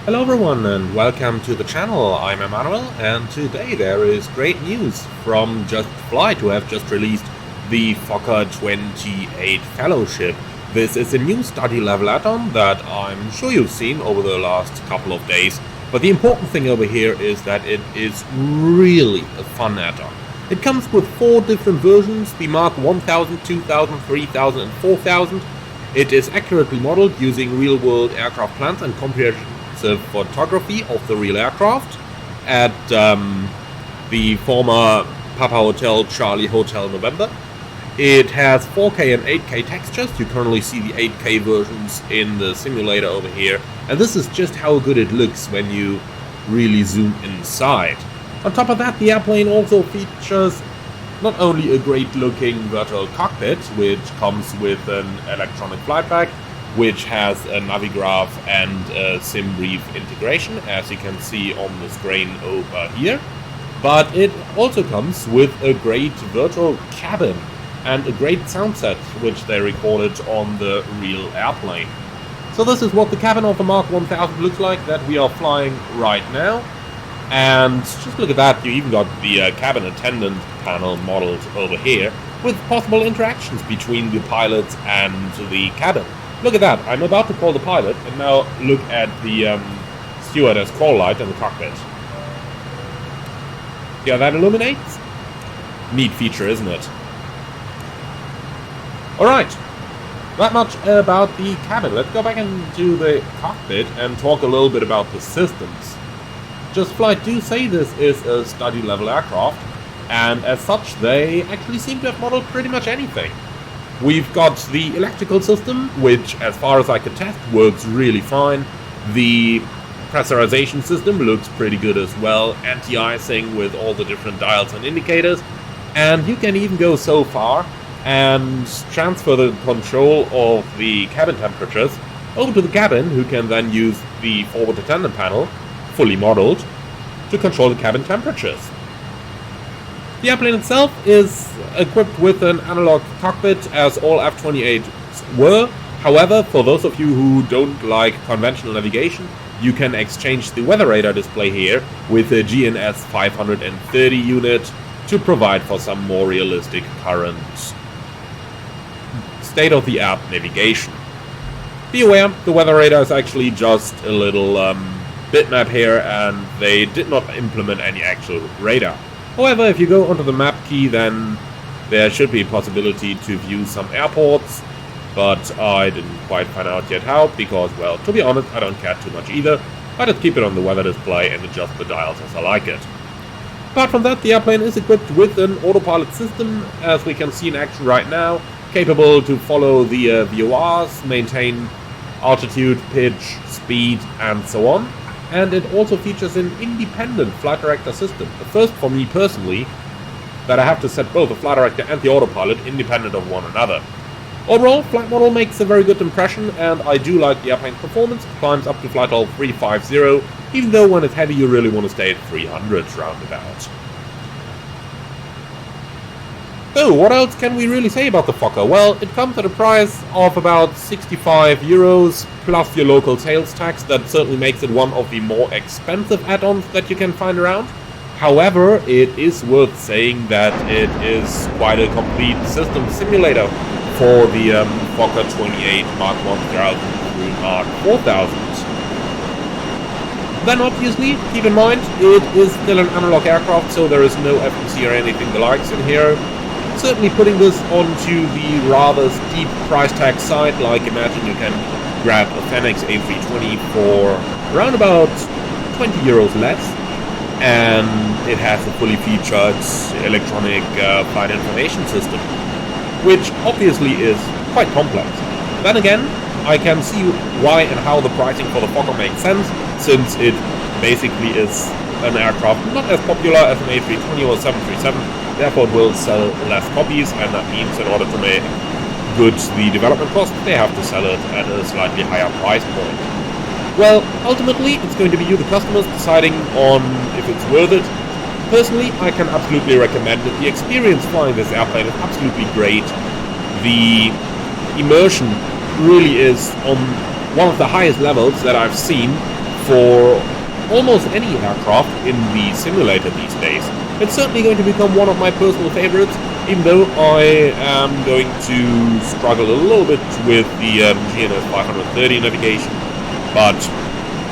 Hello everyone and welcome to the channel. I'm Emmanuel and today there is great news from Just Flight, who have just released the Fokker 28 Fellowship. This is a new study level add-on that I'm sure you've seen over the last couple of days, but the important thing over here is that it is really a fun add-on. It comes with 4 different versions, the Mark 1000, 2000, 3000 and 4000. It is accurately modeled using real-world aircraft plans and comprehensive photography of the real aircraft at the former Papa Hotel Charlie Hotel November. It has 4K and 8K textures. You currently see the 8K versions in the simulator over here, and this is just how good it looks when you really zoom inside. On top of that, the airplane also features not only a great looking virtual cockpit, which comes with an electronic flight bag, which has a Navigraph and a SimBrief integration, as you can see on the screen over here. But it also comes with a great virtual cabin and a great sound set, which they recorded on the real airplane. So this is what the cabin of the Mark 1000 looks like that we are flying right now. And just look at that, you even got the cabin attendant panel modeled over here, with possible interactions between the pilots and the cabin. Look at that, I'm about to call the pilot, and now look at the stewardess call light in the cockpit. See how that illuminates? Neat feature, isn't it? Alright, that much about the cabin. Let's go back into the cockpit and talk a little bit about the systems. Just Flight do say this is a study level aircraft, and as such they actually seem to have modeled pretty much anything. We've got the electrical system, which, as far as I can test, works really fine. The pressurization system looks pretty good as well, anti-icing with all the different dials and indicators. And you can even go so far and transfer the control of the cabin temperatures over to the cabin, who can then use the forward attendant panel, fully modeled, to control the cabin temperatures. The airplane itself is equipped with an analog cockpit, as all F-28s were. However, for those of you who don't like conventional navigation, you can exchange the weather radar display here with a GNS 530 unit to provide for some more realistic current state-of-the-art navigation. Be aware, the weather radar is actually just a little bitmap here, and they did not implement any actual radar. However, if you go onto the map key, then there should be a possibility to view some airports, but I didn't quite find out yet how, because, well, to be honest, I don't care too much either. I just keep it on the weather display and adjust the dials as I like it. Apart from that, the airplane is equipped with an autopilot system, as we can see in action right now, capable to follow the VORs, maintain altitude, pitch, speed, and so on. And it also features an independent flight director system. The first for me personally, that I have to set both the flight director and the autopilot independent of one another. Overall, flight model makes a very good impression, and I do like the airplane's performance. It climbs up to flight level 350, even though when it's heavy you really want to stay at 300 roundabout. So, what else can we really say about the Fokker? Well, it comes at a price of about 65 euros, plus your local sales tax. That certainly makes it one of the more expensive add-ons that you can find around. However, it is worth saying that it is quite a complete system simulator for the Fokker 28 Mark 1000 through Mark 4000. Then obviously, keep in mind, it is still an analog aircraft, so there is no FMC or anything the likes in here. Certainly putting this onto the rather steep price tag side, like imagine you can grab a Fenix A320 for around about 20 euros less, and it has a fully featured electronic flight information system, which obviously is quite complex. Then again, I can see why and how the pricing for the Fokker makes sense, since it basically is an aircraft not as popular as an A320 or 737, therefore it will sell less copies, and that means in order to make good the development cost, they have to sell it at a slightly higher price point. Well, ultimately, it's going to be you, the customers, deciding on if it's worth it. Personally, I can absolutely recommend it. The experience flying this airplane is absolutely great. The immersion really is on one of the highest levels that I've seen for almost any aircraft in the simulator these days. It's certainly going to become one of my personal favorites, even though I am going to struggle a little bit with the GNS 530 navigation, but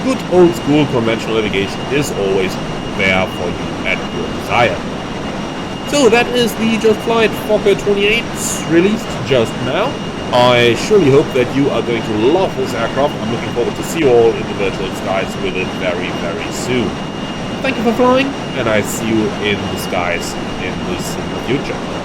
good old school conventional navigation is always there for you at your desire. So that is the Just Flight Fokker 28 released just now. I surely hope that you are going to love this aircraft. I'm looking forward to see you all in the virtual skies with it very, very soon. Thank you for flying, and I see you in the skies in the future.